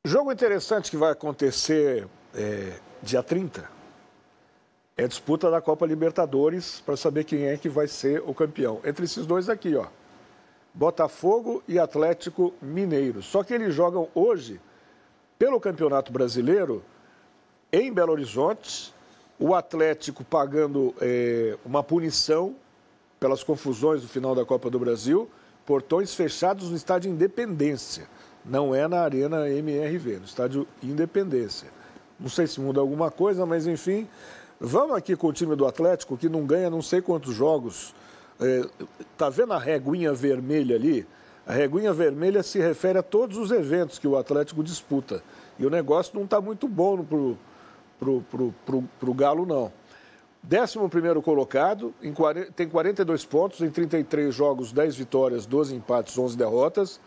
Jogo interessante que vai acontecer dia 30 é a disputa da Copa Libertadores para saber quem é que vai ser o campeão. Entre esses dois aqui, ó, Botafogo e Atlético Mineiro. Só que eles jogam hoje pelo Campeonato Brasileiro em Belo Horizonte, o Atlético pagando uma punição pelas confusões do final da Copa do Brasil, portões fechados no estádio Independência. Não é na Arena MRV, no estádio Independência. Não sei se muda alguma coisa, mas enfim. Vamos aqui com o time do Atlético, que não ganha não sei quantos jogos. Tá vendo a reguinha vermelha ali? A reguinha vermelha se refere a todos os eventos que o Atlético disputa. E o negócio não está muito bom pro Galo, não. 11º colocado, tem 42 pontos, em 33 jogos, 10 vitórias, 12 empates, 11 derrotas.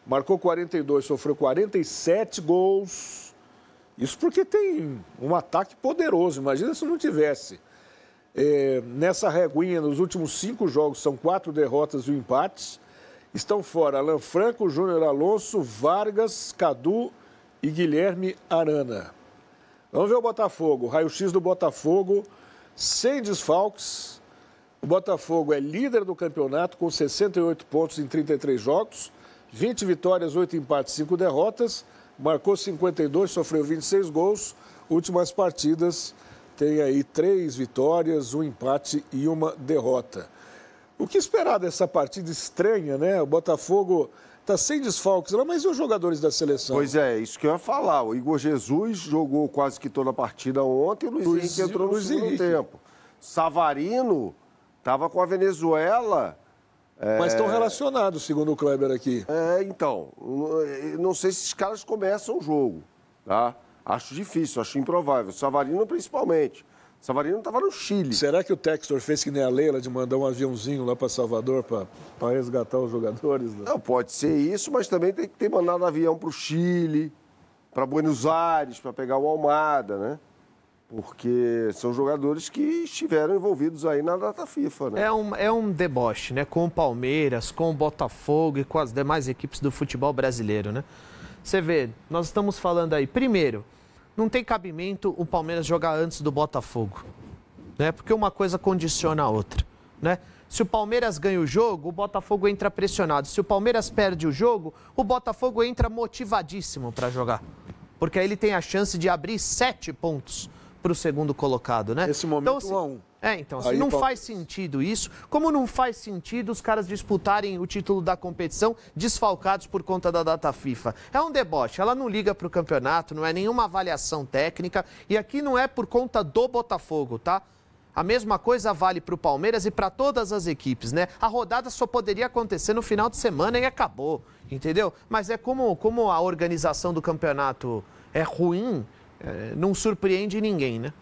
Marcou 42, sofreu 47 gols. Isso porque tem um ataque poderoso, imagina se não tivesse. Nessa reguinha, nos últimos 5 jogos, são 4 derrotas e 1 empate. Estão fora Alan Franco, Júnior Alonso, Vargas, Cadu e Guilherme Arana. Vamos ver o Botafogo, raio-x do Botafogo, sem desfalques. O Botafogo é líder do campeonato com 68 pontos em 33 jogos, 20 vitórias, 8 empates, 5 derrotas. Marcou 52, sofreu 26 gols. Últimas partidas tem aí 3 vitórias, 1 empate e 1 derrota. O que esperar dessa partida estranha, né? O Botafogo está sem desfalques lá, mas e os jogadores da seleção? Pois é, isso que eu ia falar. O Igor Jesus jogou quase que toda a partida ontem, o Luiz Henrique entrou no segundo tempo. Savarino estava com a Venezuela. Mas estão relacionados, segundo o Kleber aqui. Então, não sei se esses caras começam o jogo, tá? Acho difícil, acho improvável. Savarino principalmente. Savarino estava no Chile. Será que o Textor fez que nem a Leila de mandar um aviãozinho lá para Salvador para resgatar os jogadores? Né? Não, pode ser isso, mas também tem que ter mandado avião para o Chile, para Buenos Aires, para pegar o Almada, né? Porque são jogadores que estiveram envolvidos aí na data FIFA, né? É um deboche, né? Com o Palmeiras, com o Botafogo e com as demais equipes do futebol brasileiro, né? Você vê, nós estamos falando aí, primeiro, não tem cabimento o Palmeiras jogar antes do Botafogo, né? Porque uma coisa condiciona a outra, né? Se o Palmeiras ganha o jogo, o Botafogo entra pressionado. Se o Palmeiras perde o jogo, o Botafogo entra motivadíssimo para jogar. Porque aí ele tem a chance de abrir 7 pontos para o segundo colocado, né? Nesse momento, então, 1-1. Então, assim, não faz sentido isso, como não faz sentido os caras disputarem o título da competição desfalcados por conta da data FIFA. É um deboche, ela não liga para o campeonato, não é nenhuma avaliação técnica, e aqui não é por conta do Botafogo, tá? A mesma coisa vale para o Palmeiras e para todas as equipes, né? A rodada só poderia acontecer no final de semana e acabou, entendeu? Mas é como a organização do campeonato é ruim, não surpreende ninguém, né?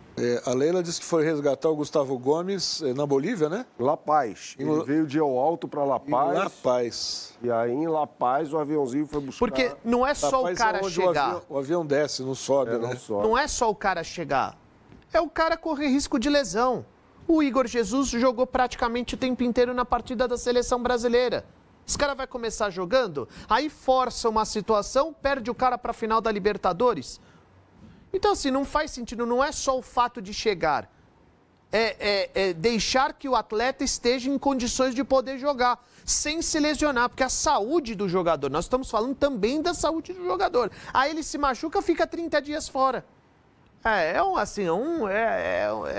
A Leila disse que foi resgatar o Gustavo Gomes na Bolívia, né? La Paz. Ele veio de El Alto para La Paz. La Paz. E aí em La Paz o aviãozinho foi buscar... Porque não é só o cara chegar. O avião desce, não sobe, né? Não é só o cara chegar. É o cara correr risco de lesão. O Igor Jesus jogou praticamente o tempo inteiro na partida da seleção brasileira. Esse cara vai começar jogando, aí força uma situação, perde o cara para a final da Libertadores. Então, assim, não faz sentido, não é só o fato de chegar, é deixar que o atleta esteja em condições de poder jogar, sem se lesionar, porque a saúde do jogador, nós estamos falando também da saúde do jogador. Aí ele se machuca, fica 30 dias fora. É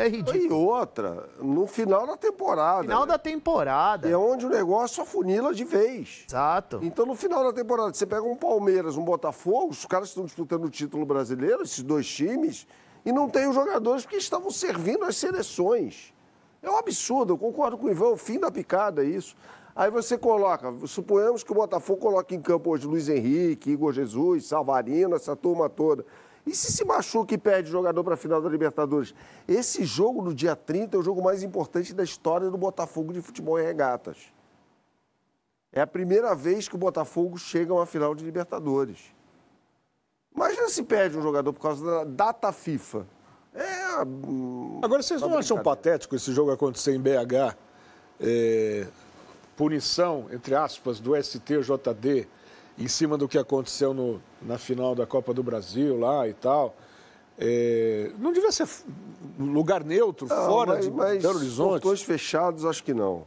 ridículo. E outra, no final da temporada. Final da temporada. É onde o negócio afunila de vez. Exato. Então, no final da temporada, você pega um Palmeiras, um Botafogo, os caras estão disputando o título brasileiro, esses dois times, e não tem os jogadores porque estavam servindo as seleções. É um absurdo, eu concordo com o Ivan, é o fim da picada isso. Aí você coloca, suponhamos que o Botafogo coloque em campo hoje Luiz Henrique, Igor Jesus, Savarino, essa turma toda. E se machuca e perde o jogador para a final da Libertadores? Esse jogo no dia 30 é o jogo mais importante da história do Botafogo de futebol em regatas. É a primeira vez que o Botafogo chega a uma final de Libertadores. Imagina se perde um jogador por causa da data FIFA. Agora, vocês não acham patético esse jogo acontecer em BH? Punição, entre aspas, do STJD em cima do que aconteceu na final da Copa do Brasil lá e tal. Não devia ser lugar neutro, fora de Belo Horizonte? Portões fechados, acho que não.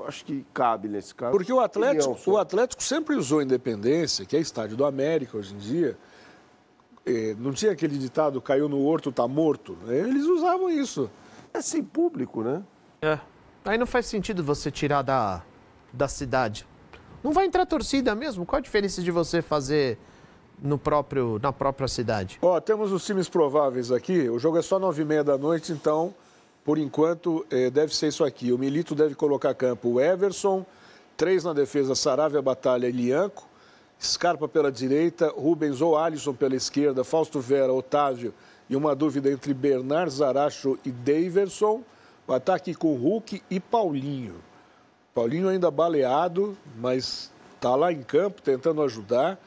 Acho que cabe nesse caso. Porque o Atlético sempre usou Independência, que é estádio do América hoje em dia. Não tinha aquele ditado, caiu no horto, tá morto. Eles usavam isso. É sem público, né? Aí não faz sentido você tirar da cidade. Não vai entrar torcida mesmo? Qual a diferença de você fazer na própria cidade? Temos os times prováveis aqui. O jogo é só 9h30 da noite, então, por enquanto, deve ser isso aqui. O Milito deve colocar a campo o Everson, 3 na defesa, Saravia, Batalha e Lianco, Scarpa pela direita, Rubens ou Alisson pela esquerda, Fausto Vera, Otávio e uma dúvida entre Bernard, Zaracho e Daverson. O ataque com Hulk e Paulinho. Paulinho ainda baleado, mas está lá em campo tentando ajudar.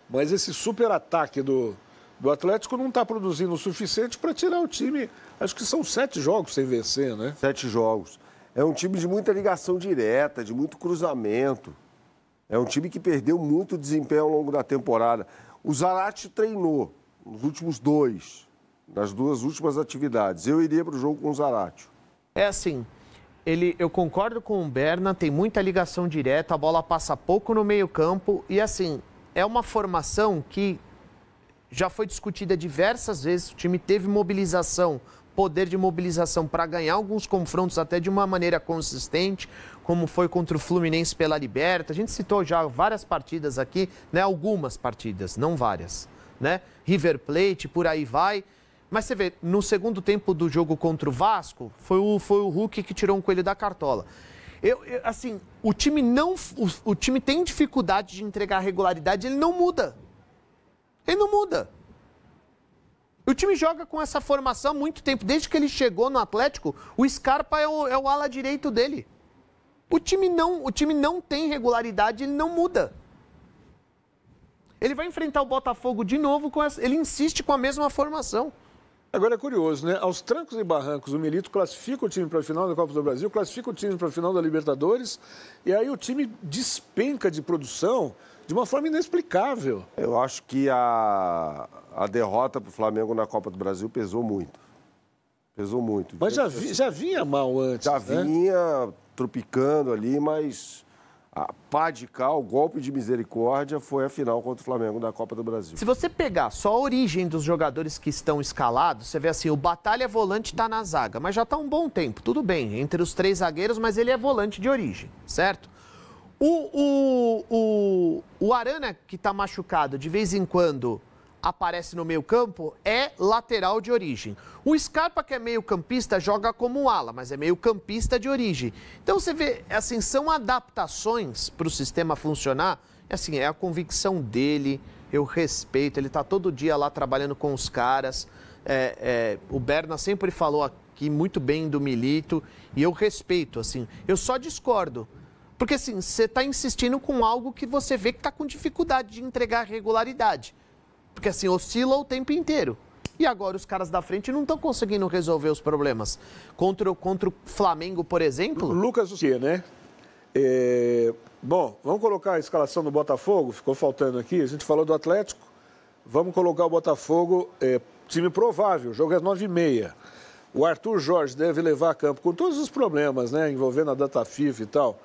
Mas esse super ataque do Atlético não está produzindo o suficiente para tirar o time. Acho que são 7 jogos sem vencer, né? 7 jogos. É um time de muita ligação direta, de muito cruzamento. É um time que perdeu muito desempenho ao longo da temporada. O Zarate treinou nos últimos 2, nas 2 últimas atividades. Eu iria para o jogo com o Zarate. Assim, eu concordo com o Berna, tem muita ligação direta, a bola passa pouco no meio-campo e, assim, é uma formação que já foi discutida diversas vezes, o time teve mobilização, poder de mobilização para ganhar alguns confrontos até de uma maneira consistente, como foi contra o Fluminense pela Liberta. A gente citou já várias partidas aqui, né? Algumas partidas, não várias, né? River Plate, por aí vai. Mas você vê, no segundo tempo do jogo contra o Vasco, foi o Hulk que tirou um coelho da cartola. Assim, o time tem dificuldade de entregar regularidade, ele não muda. Ele não muda. O time joga com essa formação há muito tempo. Desde que ele chegou no Atlético, o Scarpa é o ala direito dele. O time não tem regularidade, ele não muda. Ele vai enfrentar o Botafogo de novo, ele insiste com a mesma formação. Agora é curioso, né? Aos trancos e barrancos, o Milito classifica o time para a final da Copa do Brasil, classifica o time para a final da Libertadores, e aí o time despenca de produção de uma forma inexplicável. Eu acho que a derrota para o Flamengo na Copa do Brasil pesou muito. Pesou muito. Mas já vinha mal antes, já né? Vinha tropicando ali, mas a pá de cal, o golpe de misericórdia, foi a final contra o Flamengo da Copa do Brasil. Se você pegar só a origem dos jogadores que estão escalados, você vê assim, o Batalha volante está na zaga, mas já está um bom tempo, tudo bem, entre os 3 zagueiros, mas ele é volante de origem, certo? O Arana, que está machucado, de vez em quando aparece no meio campo, é lateral de origem. O Scarpa, que é meio campista, joga como ala, mas é meio campista de origem. Então você vê, assim, são adaptações para o sistema funcionar. Assim, é a convicção dele, eu respeito, ele está todo dia lá trabalhando com os caras. O Berna sempre falou aqui muito bem do Milito e eu respeito, assim. Eu só discordo. Porque, assim, você está insistindo com algo que você vê que está com dificuldade de entregar regularidade. Porque, assim, oscila o tempo inteiro. E agora os caras da frente não estão conseguindo resolver os problemas. Contra o Flamengo, por exemplo... Lucas, o quê, né? Bom, vamos colocar a escalação do Botafogo, ficou faltando aqui. A gente falou do Atlético, vamos colocar o Botafogo, time provável, o jogo é 9h30. O Arthur Jorge deve levar a campo com todos os problemas, né? Envolvendo a data FIFA e tal.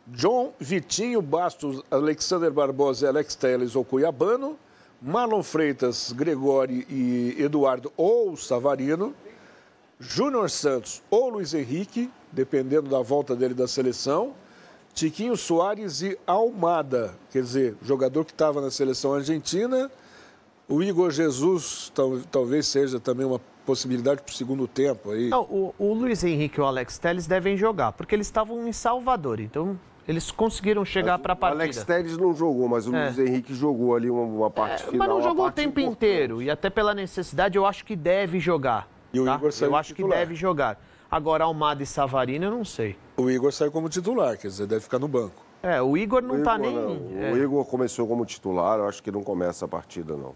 John, Vitinho, Bastos, Alexander Barbosa e Alex Telles ou Cuiabano. Marlon Freitas, Gregório e Eduardo ou Savarino, Júnior Santos ou Luiz Henrique, dependendo da volta dele da seleção, Tiquinho Soares e Almada, quer dizer, jogador que estava na seleção argentina, o Igor Jesus talvez seja também uma possibilidade para o segundo tempo. Aí. Não, o Luiz Henrique e o Alex Telles devem jogar, porque eles estavam em Salvador, então... Eles conseguiram chegar para a partida. O Alex Telles não jogou, mas o Luiz Henrique jogou ali uma parte final. Mas não jogou o tempo inteiro. E até pela necessidade, eu acho que deve jogar. E o Igor saiu eu acho que deve jogar. Agora, Almada e Savarino, eu não sei. O Igor saiu como titular, quer dizer, deve ficar no banco. O Igor não está nem... O Igor começou como titular, eu acho que não começa a partida, não.